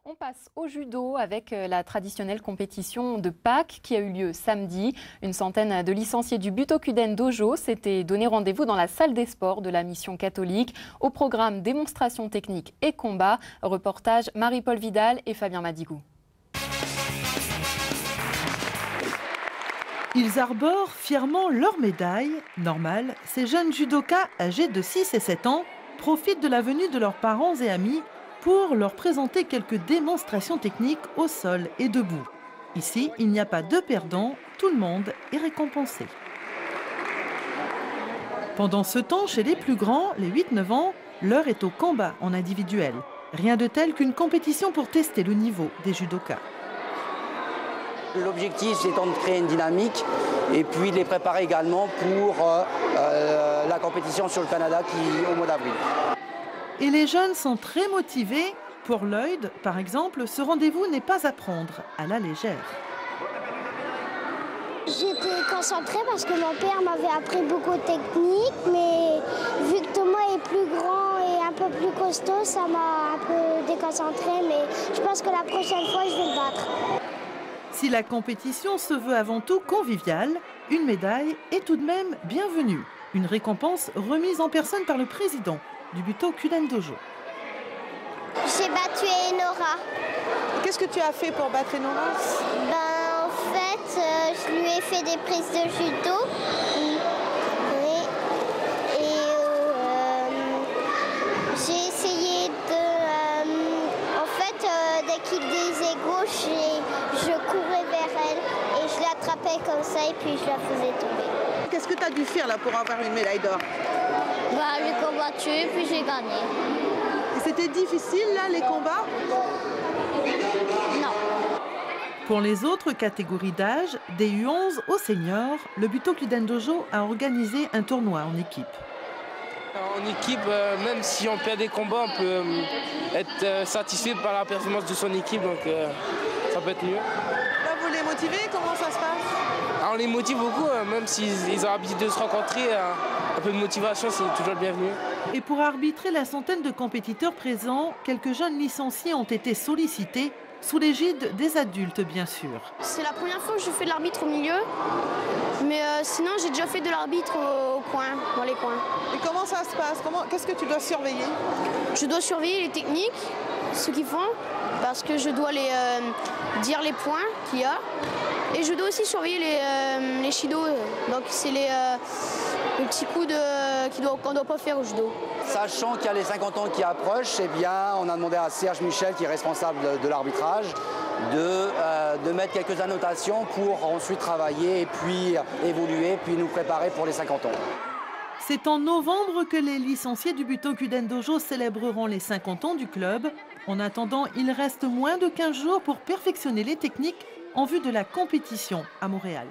On passe au judo avec la traditionnelle compétition de Pâques qui a eu lieu samedi. Une centaine de licenciés du Butokuden Dojo s'étaient donné rendez-vous dans la salle des sports de la mission catholique. Au programme démonstration technique et combat. Reportage Marie-Paul Vidal et Fabien Madigou. Ils arborent fièrement leur médaille. Normal, ces jeunes judokas âgés de 6 et 7 ans profitent de la venue de leurs parents et amis pour leur présenter quelques démonstrations techniques au sol et debout. Ici, il n'y a pas de perdants, tout le monde est récompensé. Pendant ce temps, chez les plus grands, les 8-9 ans, l'heure est au combat en individuel. Rien de tel qu'une compétition pour tester le niveau des judokas. L'objectif, c'est de créer une dynamique et puis de les préparer également pour la compétition sur le Canada au mois d'avril. Et les jeunes sont très motivés. Pour Lloyd, par exemple, ce rendez-vous n'est pas à prendre à la légère. J'étais concentrée parce que mon père m'avait appris beaucoup de techniques, mais vu que Thomas est plus grand et un peu plus costaud, ça m'a un peu déconcentrée, mais je pense que la prochaine fois, je vais le battre. Si la compétition se veut avant tout conviviale, une médaille est tout de même bienvenue. Une récompense remise en personne par le président du Butokuden Dojo. J'ai battu Enora. Qu'est-ce que tu as fait pour battre Enora? En fait, je lui ai fait des prises de judo. J'ai essayé de... en fait, dès qu'il disait gauche, je courais vers elle et je l'attrapais comme ça et puis je la faisais tomber. Qu'est-ce que tu as dû faire là pour avoir une médaille d'or? J'ai combattu et puis j'ai gagné. Et c'était difficile là, les combats? Non. Pour les autres catégories d'âge, des U11 aux seniors, le Butokuden Dojo a organisé un tournoi en équipe. En équipe, même si on perd des combats, on peut être satisfait par la performance de son équipe, donc ça peut être mieux. Là, vous les motivez? Comment ça se passe? On les motive beaucoup, même s'ils ont l'habitude de se rencontrer, un peu de motivation, c'est toujours le bienvenu. Et pour arbitrer la centaine de compétiteurs présents, quelques jeunes licenciés ont été sollicités, sous l'égide des adultes bien sûr. C'est la première fois que je fais de l'arbitre au milieu, mais sinon j'ai déjà fait de l'arbitre au coin, dans les coins. Et comment ça se passe? Qu'est-ce que tu dois surveiller? Je dois surveiller les techniques, ce qu'ils font, parce que je dois les dire les points qu'il y a. Et je dois aussi surveiller les shido, donc c'est les petits coups qu'on ne doit pas faire au judo. Sachant qu'il y a les 50 ans qui approchent, eh bien, on a demandé à Serge Michel, qui est responsable de l'arbitrage, de mettre quelques annotations pour ensuite travailler et puis évoluer, puis nous préparer pour les 50 ans. C'est en novembre que les licenciés du Butokuden Dojo célébreront les 50 ans du club. En attendant, il reste moins de 15 jours pour perfectionner les techniques en vue de la compétition à Montréal.